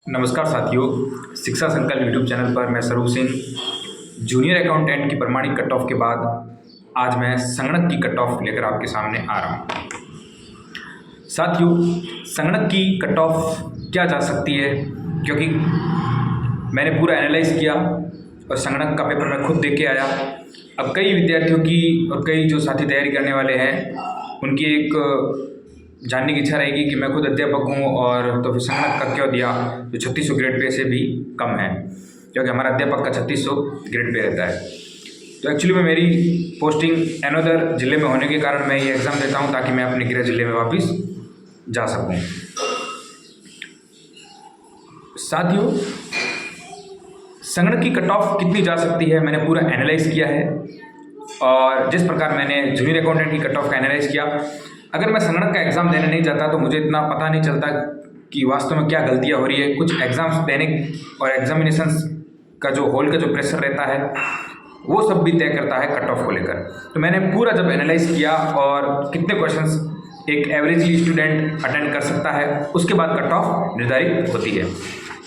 नमस्कार साथियों, शिक्षा संकल्प यूट्यूब चैनल पर मैं स्वरूप सिंह जूनियर अकाउंटेंट की प्रमाणिक कट ऑफ के बाद आज मैं संगणक की कट ऑफ लेकर आपके सामने आ रहा हूँ। साथियों, संगणक की कट ऑफ क्या जा सकती है, क्योंकि मैंने पूरा एनालाइज किया और संगणक का पेपर मैं खुद देख के आया। अब कई विद्यार्थियों की और कई जो साथी तैयारी करने वाले हैं उनकी एक जानने की इच्छा रहेगी कि मैं खुद अध्यापक हूँ और तो फिर संगणक का क्यों दिया जो 3600 ग्रेड पे से भी कम है, क्योंकि हमारा अध्यापक का 3600 ग्रेड पे रहता है। तो एक्चुअली में मेरी पोस्टिंग अनदर ज़िले में होने के कारण मैं ये एग्ज़ाम देता हूँ ताकि मैं अपने गृह ज़िले में वापस जा सकूँ। साथियों, संगणक की कट ऑफ कितनी जा सकती है मैंने पूरा एनालाइज किया है, और जिस प्रकार मैंने जूनियर अकाउंटेंट की कट ऑफ का एनालाइज किया, अगर मैं संगणक का एग्ज़ाम देने नहीं जाता तो मुझे इतना पता नहीं चलता कि वास्तव में क्या गलतियाँ हो रही है। कुछ एग्ज़ाम्स देने और एग्जामिनेशंस का जो हॉल का जो प्रेशर रहता है वो सब भी तय करता है कट ऑफ को लेकर। तो मैंने पूरा जब एनालाइज किया और कितने क्वेश्चंस एक एवरेजली स्टूडेंट अटेंड कर सकता है, उसके बाद कट ऑफ निर्धारित होती है।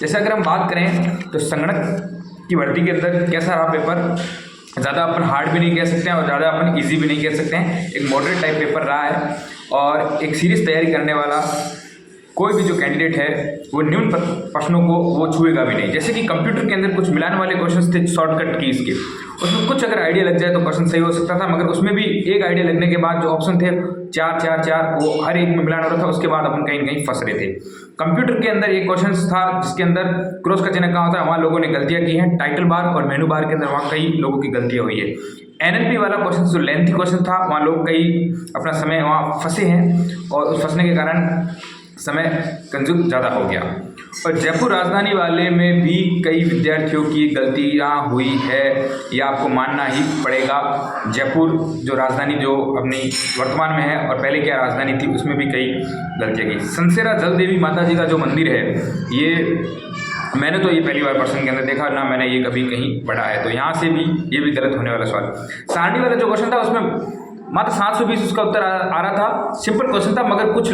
जैसे अगर हम बात करें तो संगणक की भर्ती के अंदर कैसा रहा पेपर, ज़्यादा अपन हार्ड भी नहीं कह सकते हैं और ज़्यादा अपन इजी भी नहीं कह सकते हैं। एक मॉडरेट टाइप पेपर रहा है और एक सीरियस तैयारी करने वाला कोई भी जो कैंडिडेट है वो निम्न प्रश्नों को वो छुएगा भी नहीं। जैसे कि कंप्यूटर के अंदर कुछ मिलाने वाले क्वेश्चंस थे शॉर्टकट कीज के, उसमें कुछ अगर आइडिया लग जाए तो क्वेश्चन सही हो सकता था, मगर उसमें भी एक आइडिया लगने के बाद जो ऑप्शन थे 4 4 4 वो हर एक में मिलाना हो रहा था। उसके बाद अपन कहीं न कहीं फंस रहे थे। कंप्यूटर के अंदर एक क्वेश्चन था जिसके अंदर क्रॉस का चिन्ह कहाँ होता है, वहाँ लोगों ने गलतियाँ की हैं। टाइटल बार और मेनू बार के अंदर वहाँ कई लोगों की गलतियाँ हुई है। एनएलपी वाला क्वेश्चन जो लेंथी क्वेश्चन था, वहाँ लोग कई अपना समय वहाँ फंसे हैं और उस फंसने के कारण समय कंज्यूम ज़्यादा हो गया। और जयपुर राजधानी वाले में भी कई विद्यार्थियों की गलतियाँ हुई है, ये आपको मानना ही पड़ेगा। जयपुर जो राजधानी जो अपनी वर्तमान में है और पहले क्या राजधानी थी, उसमें भी कई गलतियाँ की। सनसेरा जल देवी माता जी का जो मंदिर है, ये मैंने तो ये पहली बार पर्सन के अंदर देखा ना, मैंने ये कभी कहीं पढ़ा है, तो यहाँ से भी ये भी गलत होने वाला सवाल। सारणी वाला जो क्वेश्चन था उसमें मात्र 720 उसका उत्तर आ रहा था। सिंपल क्वेश्चन था, मगर कुछ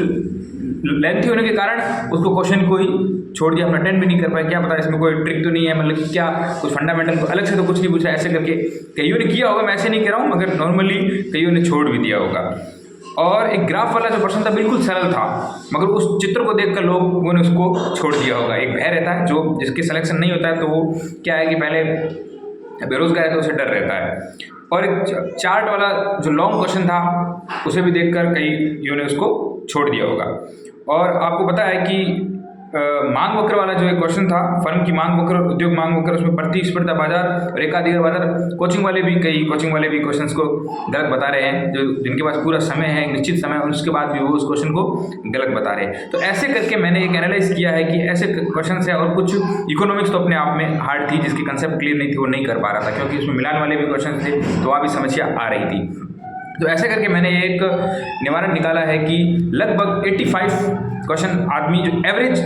लेंथी होने के कारण उसको क्वेश्चन को ही छोड़ दिया, हम अटेंड भी नहीं कर पाए। क्या पता इसमें कोई ट्रिक तो नहीं है, मतलब कि क्या कुछ फंडामेंटल अलग से तो कुछ नहीं पूछा, ऐसे करके कईयों ने किया होगा, मैं ऐसे नहीं कह रहा हूँ, मगर नॉर्मली कईयों ने छोड़ भी दिया होगा। और एक ग्राफ वाला जो प्रश्न था बिल्कुल सरल था, मगर उस चित्र को देखकर लोगों ने उसको छोड़ दिया होगा। एक भय रहता है जो जिसके सिलेक्शन नहीं होता है, तो वो क्या है कि पहले बेरोजगार है तो उसे डर रहता है। और एक चार्ट वाला जो लॉन्ग क्वेश्चन था उसे भी देखकर कईयों ने उसको छोड़ दिया होगा। और आपको पता है कि मांग वक्र वाला जो एक क्वेश्चन था, फर्म की मांग वक्र, उद्योग मांग वक्र, उसमें प्रतिस्पर्धा बाजार और एकाधिकार बाजार, कई कोचिंग वाले भी क्वेश्चंस को गलत बता रहे हैं, जो जिनके पास पूरा समय है, निश्चित समय, उसके बाद भी वो उस क्वेश्चन को गलत बता रहे हैं। तो ऐसे करके मैंने एक एनालाइज किया है कि ऐसे क्वेश्चन है। और कुछ इकोनॉमिक्स तो अपने आप में हार्ड थी, जिसकी कंसेप्ट क्लियर नहीं थी, वो नहीं कर पा रहा था, क्योंकि उसमें मिलान वाले भी क्वेश्चन थे, तो वहाँ भी समस्या आ रही थी। तो ऐसे करके मैंने एक निवारण निकाला है कि लगभग 85 क्वेश्चन आदमी, जो एवरेज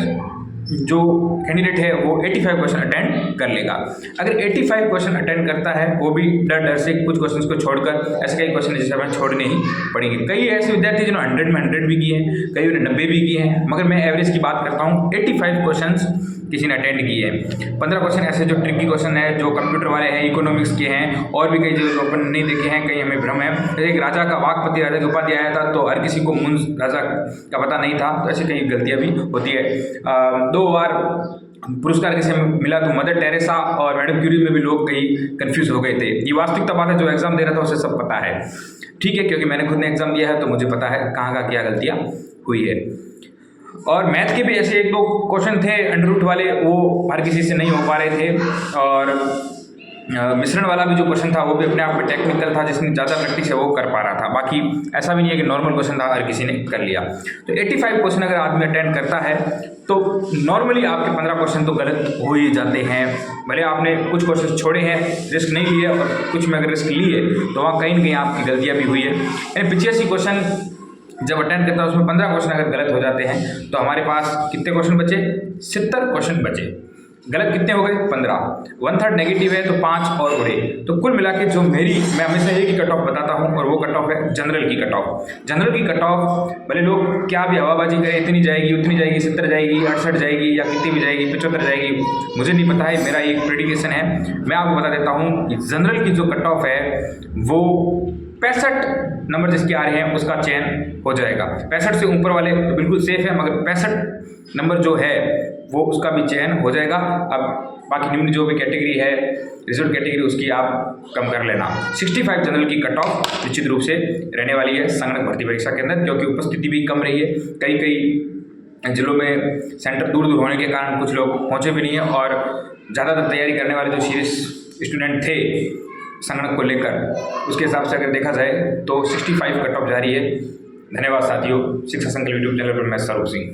जो कैंडिडेट है वो 85 क्वेश्चन अटेंड कर लेगा। अगर 85 क्वेश्चन अटेंड करता है, वो भी डर से कुछ क्वेश्चंस को छोड़कर, ऐसे कई क्वेश्चन जिसे हमें छोड़ने ही पड़ेंगे। कई ऐसे विद्यार्थी जिन्होंने 100 में 100 भी किए हैं, कई ने 90 भी किए हैं, मगर मैं एवरेज की बात करता हूँ। 85 क्वेश्चन किसी ने अटेंड किए हैं। 15 क्वेश्चन ऐसे जो ट्रिकी क्वेश्चन है, जो कंप्यूटर वाले हैं, इकोनॉमिक्स के हैं, और भी कई जो अपन नहीं देखे हैं, कई हमें भ्रम है। जैसे एक राजा का वाकपति राजा की उपाधि आया था, तो हर किसी को मुंज राजा का पता नहीं था, तो ऐसी कई गलतियाँ भी होती है। 2 बार पुरस्कार किसे मिला तो मदर टेरेसा और मैडम क्यूरी में भी लोग कई कंफ्यूज हो गए थे। ये वास्तविकता बात है, जो एग्जाम दे रहा था उसे सब पता है, ठीक है, क्योंकि मैंने खुद ने एग्जाम दिया है तो मुझे पता है कहाँ क्या गलतियाँ हुई है। और मैथ के भी ऐसे 1-2 क्वेश्चन थे अंडर रूट वाले, वो हर किसी से नहीं हो पा रहे थे। और मिश्रण वाला भी जो क्वेश्चन था वो भी अपने आप में टेक्निकल था, जिसने ज़्यादा प्रैक्टिस है वो कर पा रहा था। बाकी ऐसा भी नहीं है कि नॉर्मल क्वेश्चन था हर किसी ने कर लिया। तो 85 क्वेश्चन अगर आदमी अटेंड करता है तो नॉर्मली आपके 15 क्वेश्चन तो गलत हो ही जाते हैं। भले आपने कुछ क्वेश्चन छोड़े हैं, रिस्क नहीं लिए, और कुछ में अगर रिस्क लिए तो वहाँ कहीं न कहीं आपकी गलतियाँ भी हुई है। यानी 85 क्वेश्चन जब अटेंड करता है उसमें 15 क्वेश्चन अगर गलत हो जाते हैं तो हमारे पास कितने क्वेश्चन बचे? 70 क्वेश्चन बचे। गलत कितने हो गए? 15। 1/3 नेगेटिव है तो 5 और उड़े। तो कुल मिला के जो मैं हमेशा एक ही कट ऑफ बताता हूँ और वो कट ऑफ है जनरल की कट ऑफ। जनरल की कट ऑफ भले लोग क्या भी हवाबाजी करें, इतनी जाएगी उतनी जाएगी, 70 जाएगी, 68 जाएगी या कितनी भी जाएगी, 75 जाएगी, मुझे नहीं पता है, मेरा एक प्रेडिकेशन है। मैं आपको बता देता हूँ कि जनरल की जो कट ऑफ है वो 65 नंबर जिसके आ रहे हैं उसका चयन हो जाएगा। 65 से ऊपर वाले तो बिल्कुल सेफ है, मगर 65 नंबर जो है वो उसका भी चयन हो जाएगा। अब बाकी निम्न जो भी कैटेगरी है, रिजर्व कैटेगरी, उसकी आप कम कर लेना। 65 जनरल की कट ऑफ निश्चित रूप से रहने वाली है संगणक भर्ती परीक्षा के अंदर, क्योंकि उपस्थिति भी कम रही है। कई जिलों में सेंटर दूर दूर होने के कारण कुछ लोग पहुँचे भी नहीं है और ज़्यादातर तैयारी करने वाले जो सीरियस स्टूडेंट थे संगणक को लेकर, उसके हिसाब से अगर देखा जाए तो 65 कट ऑफ जारी है। धन्यवाद साथियों। शिक्षा संकल्प यूट्यूब चैनल पर मैं स्वरूप सिंह।